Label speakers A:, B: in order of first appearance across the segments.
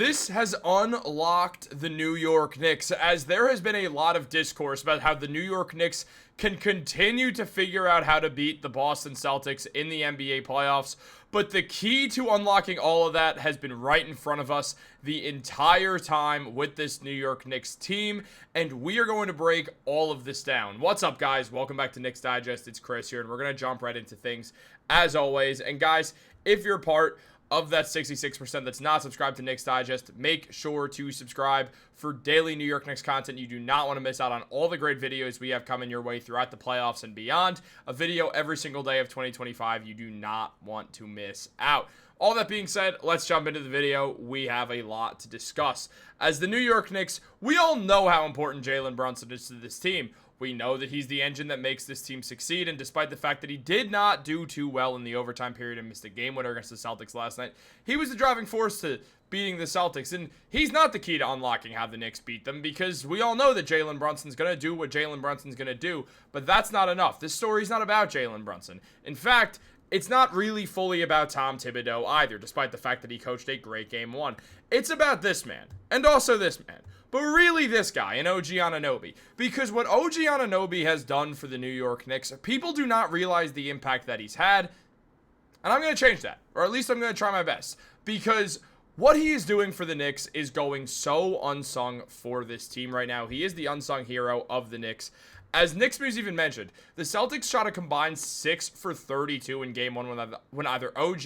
A: This has unlocked the New York Knicks, as there has been a lot of discourse about how the New York Knicks can continue to figure out how to beat the Boston Celtics in the NBA playoffs. But the key to unlocking all of that has been right in front of us the entire time with this New York Knicks team, and we are going to break all of this down. What's up, guys? Welcome back to Knicks Digest. It's Chris here, and we're going to jump right into things as always. And guys, if you're part of that 66% that's not subscribed to Knicks Digest, make sure to subscribe for daily New York Knicks content. You do not want to miss out on all the great videos we have coming your way throughout the playoffs and beyond. A video every single day of 2025. You do not want to miss out. All that being said, let's jump into the video. We have a lot to discuss. As the New York Knicks, we all know how important Jalen Brunson is to this team. We know that he's the engine that makes this team succeed, and despite the fact that he did not do too well in the overtime period and missed a game winner against the Celtics last night, he was the driving force to beating the Celtics, and he's not the key to unlocking how the Knicks beat them, because we all know that Jalen Brunson's going to do what Jalen Brunson's going to do, but that's not enough. This story's not about Jalen Brunson. In fact, it's not really fully about Tom Thibodeau either, despite the fact that he coached a great game one. It's about this man, and also this man. But really this guy, an OG Anunoby. Because what OG Anunoby has done for the New York Knicks, people do not realize the impact that he's had. And I'm going to change that. Or at least I'm going to try my best. Because what he is doing for the Knicks is going so unsung for this team right now. He is the unsung hero of the Knicks. As Knicks News even mentioned, the Celtics shot a combined 6 for 32 in game one when either OG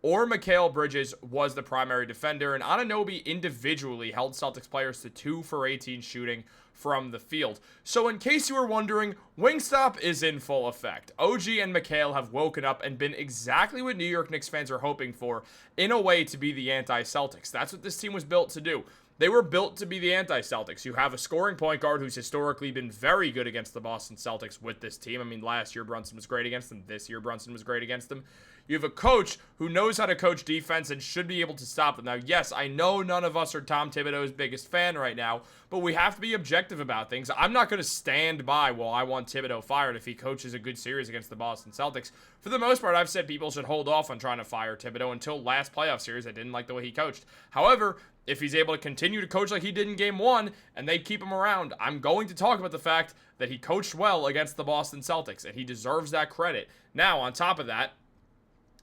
A: or Mikal Bridges was the primary defender, and Anunoby individually held Celtics players to 2 for 18 shooting from the field. So in case you were wondering, Wingstop is in full effect. OG and Mikal have woken up and been exactly what New York Knicks fans are hoping for, in a way to be the anti-Celtics. That's what this team was built to do. They were built to be the anti-Celtics. You have a scoring point guard who's historically been very good against the Boston Celtics with this team. I mean, last year Brunson was great against them. This year Brunson was great against them. You have a coach who knows how to coach defense and should be able to stop them. Now, yes, I know none of us are Tom Thibodeau's biggest fan right now, but we have to be objective about things. I'm not going to stand by, well, I want Tibido fired if he coaches a good series against the Boston Celtics. For the most part, I've said people should hold off on trying to fire Tibido until last playoff series. I didn't like the way he coached. However, if he's able to continue to coach like he did in game one and they keep him around, I'm going to talk about the fact that he coached well against the Boston Celtics, and he deserves that credit. Now, on top of that,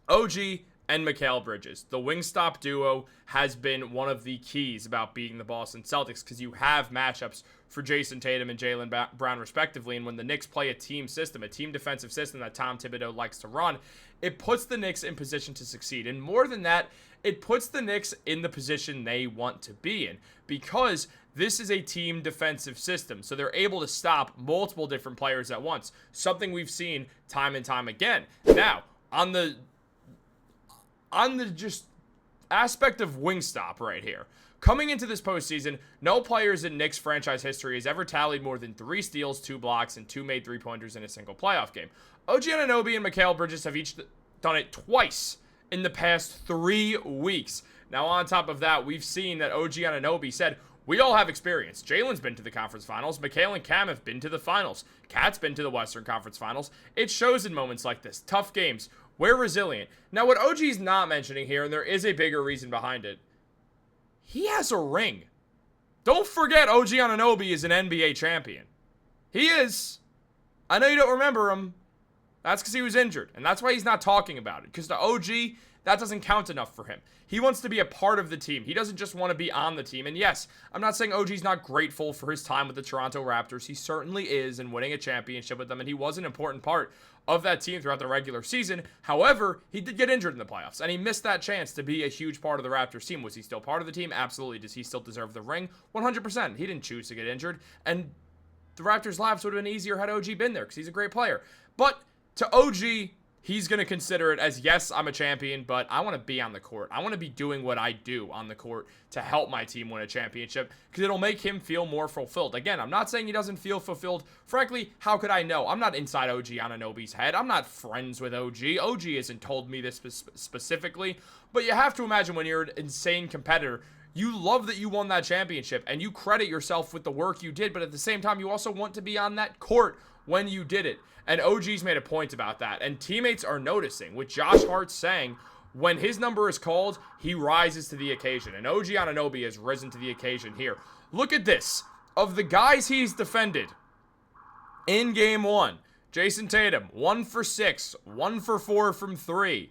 A: OG and Mikal Bridges, the Wingstop duo, has been one of the keys about beating the Boston Celtics, because you have matchups for Jason Tatum and Jalen Brown respectively, and when the Knicks play a team system, a team defensive system that Tom Thibodeau likes to run, it puts the Knicks in position to succeed. And more than that, it puts the Knicks in the position they want to be in, because this is a team defensive system, so they're able to stop multiple different players at once, something we've seen time and time again. Now, on the just aspect of Wingstop right here, coming into this postseason, no players in Knicks franchise history has ever tallied more than 3 steals, 2 blocks, and 2 made three-pointers in a single playoff game. OG Anunoby and Mikal Bridges have each done it twice in the past 3 weeks. Now, on top of that, we've seen that OG Anunoby said, we all have experience. Jalen's been to the conference finals. Mikal and Cam have been to the finals. Cat's been to the Western Conference finals. It shows in moments like this. Tough games. We're resilient. Now, what OG's not mentioning here, and there is a bigger reason behind it, he has a ring. Don't forget OG Anunoby is an NBA champion. He is. I know you don't remember him. That's because he was injured, and that's why he's not talking about it, because to OG, that doesn't count enough for him. He wants to be a part of the team. He doesn't just want to be on the team. And yes, I'm not saying OG's not grateful for his time with the Toronto Raptors. He certainly is, in winning a championship with them, and he was an important part of that team throughout the regular season. However, he did get injured in the playoffs, and he missed that chance to be a huge part of the Raptors team. Was he still part of the team? Absolutely. Does he still deserve the ring? 100%. He didn't choose to get injured, and the Raptors' lives would have been easier had OG been there, because he's a great player. But to OG, he's going to consider it as, yes, I'm a champion, but I want to be on the court. I want to be doing what I do on the court to help my team win a championship, because it'll make him feel more fulfilled. Again, I'm not saying he doesn't feel fulfilled. Frankly, how could I know? I'm not inside OG Anunoby's head. I'm not friends with OG. OG hasn't told me this specifically, but you have to imagine when you're an insane competitor, you love that you won that championship, and you credit yourself with the work you did, but at the same time, you also want to be on that court when you did it. And OG's made a point about that, and teammates are noticing, with Josh Hart saying, When his number is called, he rises to the occasion. And OG Anunoby has risen to the occasion here. Look at this. Of the guys he's defended in game 1, Jason Tatum, 1 for 6, 1 for 4 from 3.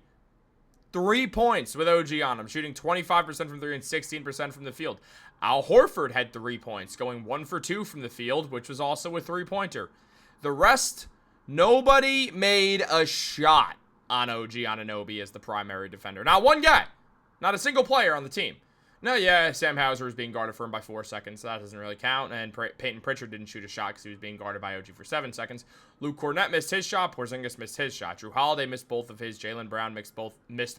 A: 3 points with OG on him, shooting 25% from 3 and 16% from the field. Al Horford had 3 points, going 1 for 2 from the field, which was also a 3-pointer. The rest, nobody made a shot on OG Anunoby as the primary defender. Not one guy. Not a single player on the team. No, yeah, Sam Hauser was being guarded for him by 4 seconds, so that doesn't really count. And Peyton Pritchard didn't shoot a shot because he was being guarded by OG for 7 seconds. Luke Cornett missed his shot. Porzingis missed his shot. Drew Holiday missed both of his. Jalen Brown missed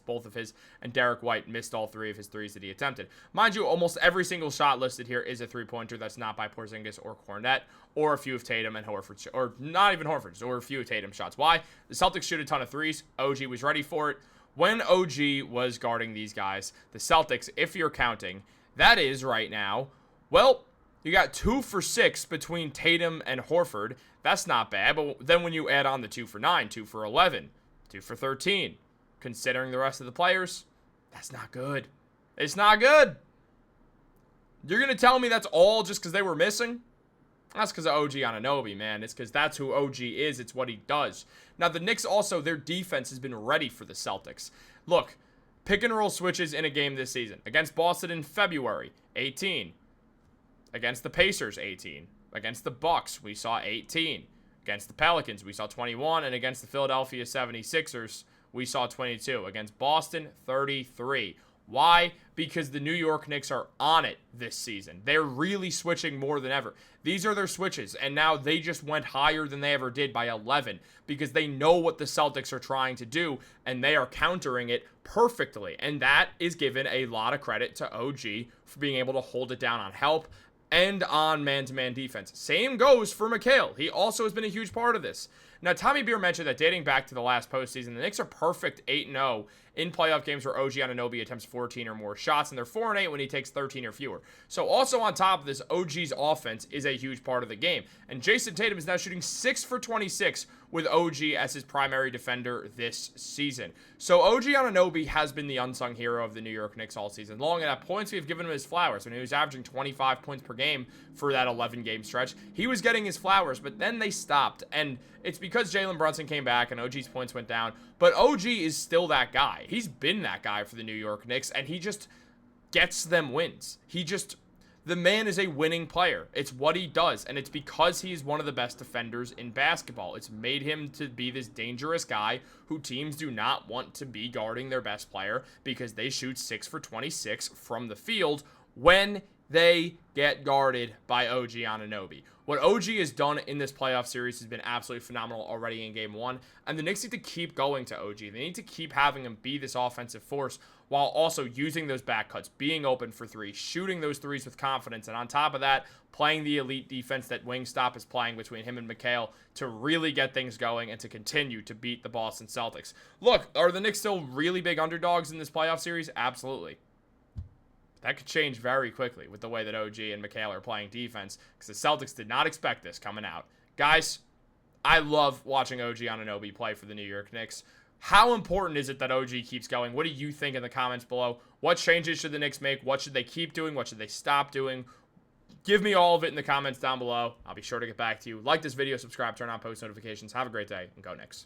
A: both of his. And Derek White missed all 3 of his threes that he attempted. Mind you, almost every single shot listed here is a 3-pointer that's not by Porzingis or Cornett, or a few of Tatum and Horford, or not even Horford's, or a few of Tatum shots. Why? The Celtics shoot a ton of threes. OG was ready for it. When OG was guarding these guys, the Celtics, if you're counting, that is right now, well, you got 2 for 6 between Tatum and Horford. That's not bad, but then when you add on the 2 for 9, 2 for 11, 2 for 13, considering the rest of the players, that's not good. It's not good. You're going to tell me that's all just because they were missing? That's because of OG Anunoby, man. It's because that's who OG is. It's what he does. Now, the Knicks also, their defense has been ready for the Celtics. Look, pick and roll switches in a game this season. Against Boston in February, 18. Against the Pacers, 18. Against the Bucks, we saw 18. Against the Pelicans, we saw 21. And against the Philadelphia 76ers, we saw 22. Against Boston, 33. Why? Because the New York Knicks are on it this season. They're really switching more than ever. These are their switches, and now they just went higher than they ever did by 11 because they know what the Celtics are trying to do, and they are countering it perfectly. And that is given a lot of credit to OG for being able to hold it down on help and on man-to-man defense. Same goes for Mikal. He also has been a huge part of this. Now, Tommy Beer mentioned that dating back to the last postseason, the Knicks are perfect 8-0 in playoff games where OG Anunoby attempts 14 or more shots, and they're 4-8 when he takes 13 or fewer. So also on top of this, OG's offense is a huge part of the game. And Jason Tatum is now shooting 6 for 26 with OG as his primary defender this season. So OG Anunoby has been the unsung hero of the New York Knicks all season long, and at points we've given him his flowers. When he was averaging 25 points per game for that 11-game stretch, he was getting his flowers, but then they stopped. And it's because Jalen Brunson came back and OG's points went down. But OG is still that guy. He's been that guy for the New York Knicks, and he just gets them wins. The man is a winning player. It's what he does, and it's because he's one of the best defenders in basketball. It's made him to be this dangerous guy who teams do not want to be guarding their best player because they shoot 6 for 26 from the field when they get guarded by OG Anunoby. What OG has done in this playoff series has been absolutely phenomenal already in game 1, and the Knicks need to keep going to OG. They need to keep having him be this offensive force while also using those back cuts, being open for 3, shooting those 3s with confidence, and on top of that, playing the elite defense that Wingstop is playing between him and Mikal to really get things going and to continue to beat the Boston Celtics. Look, are the Knicks still really big underdogs in this playoff series? Absolutely. That could change very quickly with the way that OG and Mikal are playing defense because the Celtics did not expect this coming out. Guys, I love watching OG Anunoby play for the New York Knicks. How important is it that OG keeps going? What do you think in the comments below? What changes should the Knicks make? What should they keep doing? What should they stop doing? Give me all of it in the comments down below. I'll be sure to get back to you. Like this video, subscribe, turn on post notifications. Have a great day, and go Knicks.